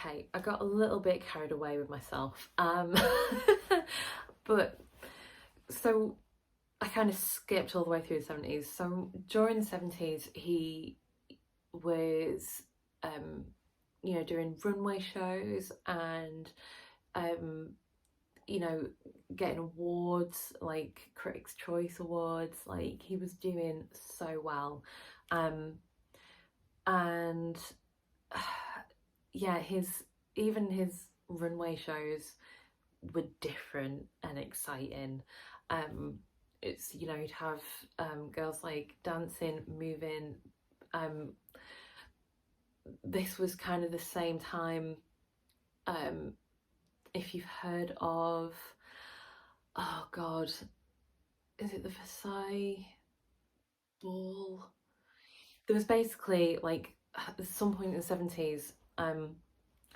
okay, I got a little bit carried away with myself. But so I kind of skipped all the way through the 70s. So during the 70s, he was, doing runway shows and, um, you know, getting awards like Critics' Choice Awards. Like he was doing so well. Um, and yeah, his runway shows were different and exciting. Um, it's you'd have girls like dancing, moving. Um, this was kind of the same time. Um, if you've heard of, oh God, is it the Versailles Ball? There was basically like at some point in the 70s.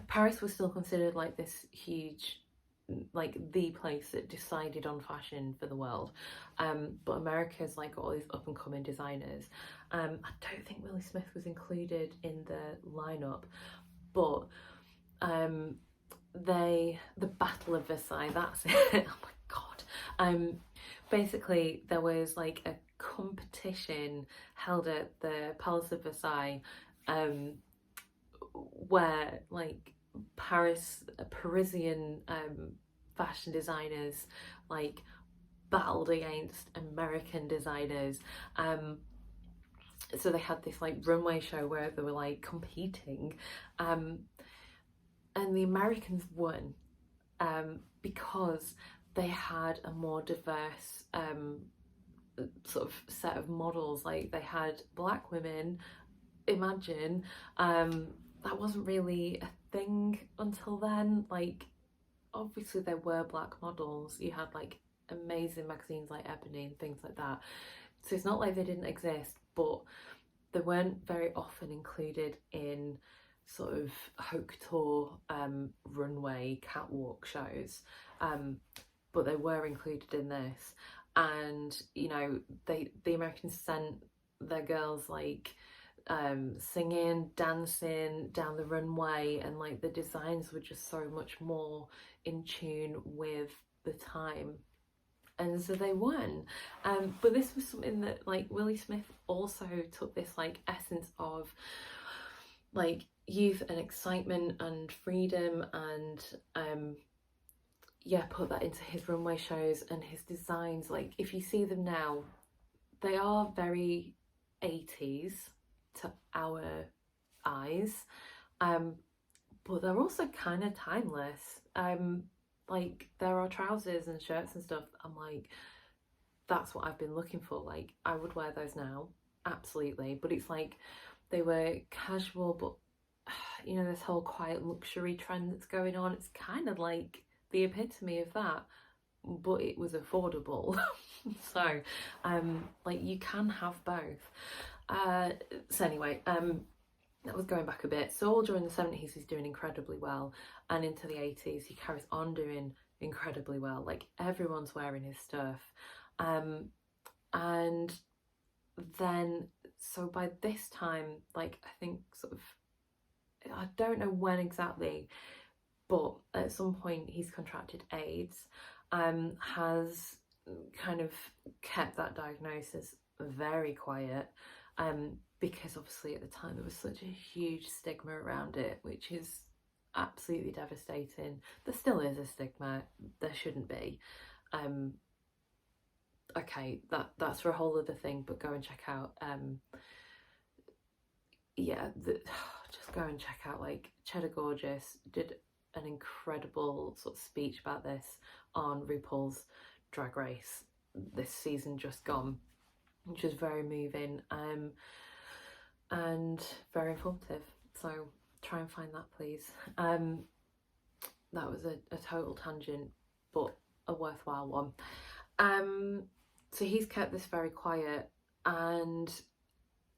Paris was still considered like this huge, like the place that decided on fashion for the world. But America's like got all these up and coming designers. I don't think Willi Smith was included in the lineup, but the Battle of Versailles, that's it. Oh my God. Basically there was like a competition held at the Palace of Versailles, where like Parisian fashion designers like battled against American designers. So they had this like runway show where they were like competing, and the Americans won, because they had a more diverse sort of set of models. Like they had black women. Imagine, that wasn't really a thing until then. Like obviously there were black models, you had like amazing magazines like Ebony and things like that, so it's not like they didn't exist, but they weren't very often included in sort of haute couture runway catwalk shows, but they were included in this. And the Americans sent their girls like singing, dancing down the runway, and like the designs were just so much more in tune with the time. And so they won. But this was something that like Willi Smith also took this like essence of like youth and excitement and freedom, and put that into his runway shows and his designs. Like if you see them now, they are very 80s to our eyes, but they're also kind of timeless. Like there are trousers and shirts and stuff, I'm like, that's what I've been looking for. Like I would wear those now, absolutely. But it's like they were casual, but this whole quiet luxury trend that's going on, it's kind of like the epitome of that, but it was affordable. So like you can have both. So anyway, that was going back a bit. So all during the 70s he's doing incredibly well, and into the 80s he carries on doing incredibly well. Like everyone's wearing his stuff. And then so by this time, like I think sort of, I don't know when exactly, but at some point he's contracted AIDS, has kind of kept that diagnosis very quiet, because obviously at the time there was such a huge stigma around it, which is absolutely devastating. There still is a stigma, there shouldn't be. Okay, that's for a whole other thing, but go and check out just go and check out, like, Cheddar Gorgeous did an incredible sort of speech about this on RuPaul's Drag Race this season just gone, which was very moving, and very informative. So try and find that, please. That was a total tangent, but a worthwhile one. So he's kept this very quiet, and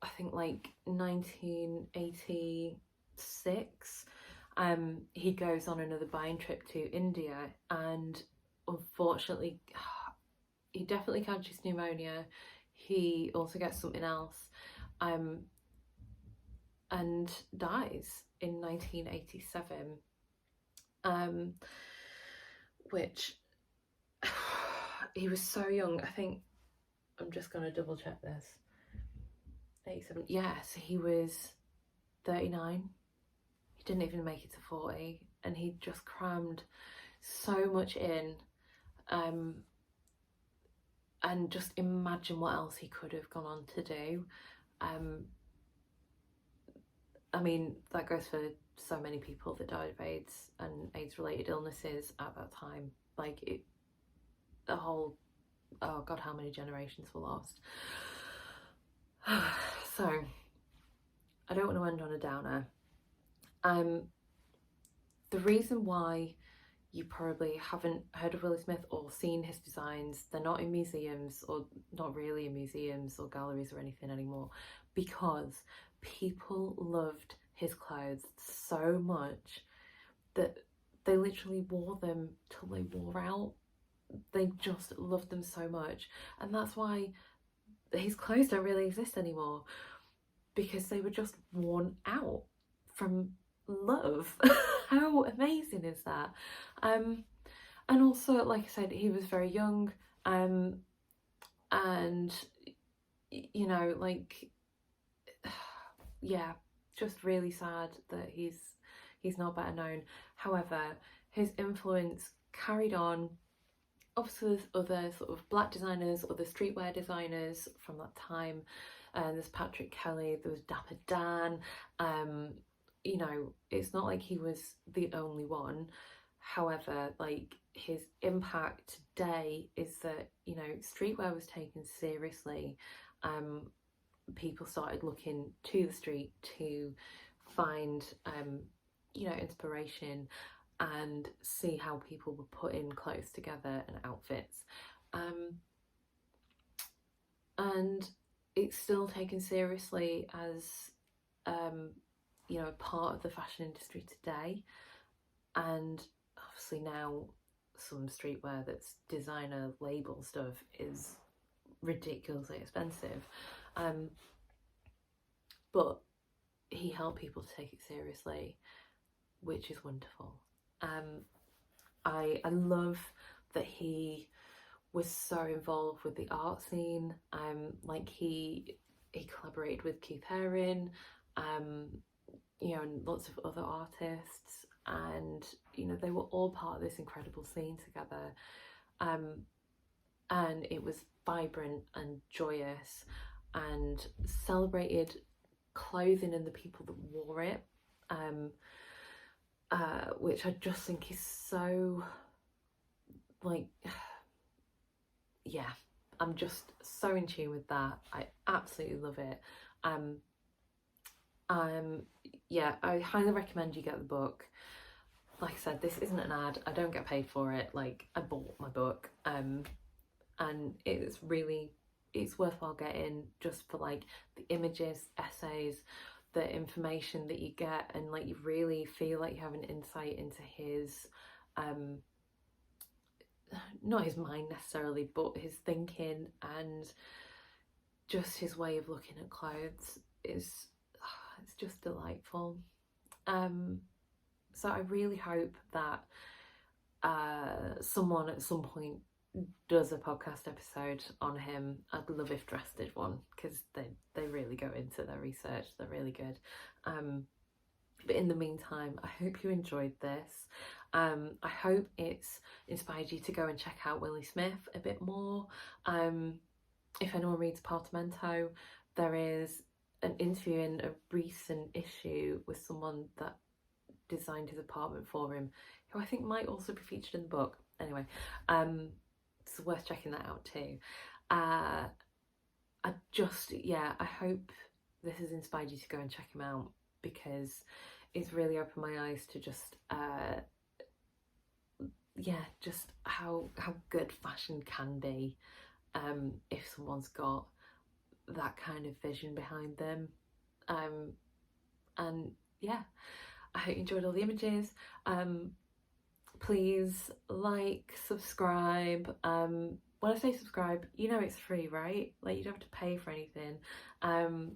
I think like 1986, he goes on another buying trip to India, and unfortunately he definitely catches pneumonia. He also gets something else, and and dies in 1987, which he was so young. I think I'm just going to double check this. 87. Yes, he was 39. He didn't even make it to 40, and he just crammed so much in. And just imagine what else he could have gone on to do. I mean, that goes for so many people that died of AIDS and AIDS-related illnesses at that time. Like, the whole, oh God, how many generations were lost. So, I don't want to end on a downer. The reason why you probably haven't heard of Willi Smith or seen his designs, they're not in museums, or not really in museums or galleries or anything anymore, because people loved his clothes so much that they literally wore them till they wore out. They just loved them so much, and that's why his clothes don't really exist anymore, because they were just worn out from love. How amazing is that? And also, like I said, he was very young, and you know, like, yeah, just really sad that he's not better known. However, his influence carried on. Obviously, there's other sort of black designers, other streetwear designers from that time. There's Patrick Kelly, there was Dapper Dan. You know, it's not like he was the only one. However, like, his impact today is that, you know, streetwear was taken seriously. People started looking to the street to find, you know, inspiration and see how people were putting clothes together and outfits. And it's still taken seriously as, you know, a part of the fashion industry today. And obviously now some streetwear that's designer label stuff is ridiculously expensive. But he helped people to take it seriously, which is wonderful. I love that he was so involved with the art scene. Like, he collaborated with Keith Haring, you know, and lots of other artists, and, you know, they were all part of this incredible scene together. And it was vibrant and joyous, and celebrated clothing and the people that wore it, which I just think is so, like, yeah, I'm just so in tune with that. I absolutely love it. Yeah, I highly recommend you get the book. Like I said, this isn't an ad, I don't get paid for it. Like, I bought my book, and it's worthwhile getting, just for like the images, essays, the information that you get, and like, you really feel like you have an insight into his, not his mind necessarily, but his thinking, and just his way of looking at clothes is, it's just delightful. So I really hope that someone at some point does a podcast episode on him. I'd love if Dress did one, because they really go into their research. They're really good. But in the meantime, I hope you enjoyed this. I hope it's inspired you to go and check out Willi Smith a bit more. If anyone reads Apartamento, there is an interview in a recent issue with someone that designed his apartment for him, who I think might also be featured in the book. Anyway, it's worth checking that out too. I hope this has inspired you to go and check him out, because it's really opened my eyes to just just how good fashion can be, if someone's got that kind of vision behind them. And yeah, I hope you enjoyed all the images. Please like, subscribe. When I say subscribe, you know it's free, right? Like, you don't have to pay for anything.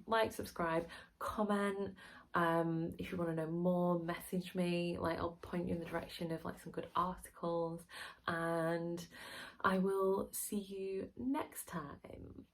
Like, subscribe, comment. If you want to know more, message me. Like, I'll point you in the direction of like some good articles, and I will see you next time.